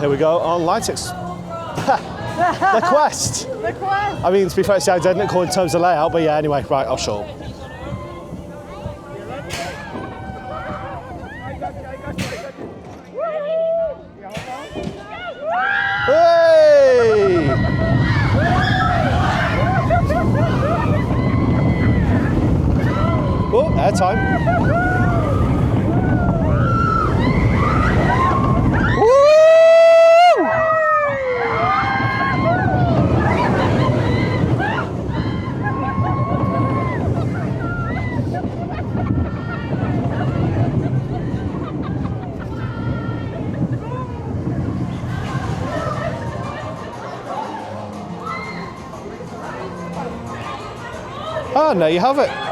Here we go on Lightix. The quest. The quest. I mean, to be fair, it's identical in terms of layout, but yeah, anyway, right, I'll show up. Hey! Oh, airtime. And there you have it.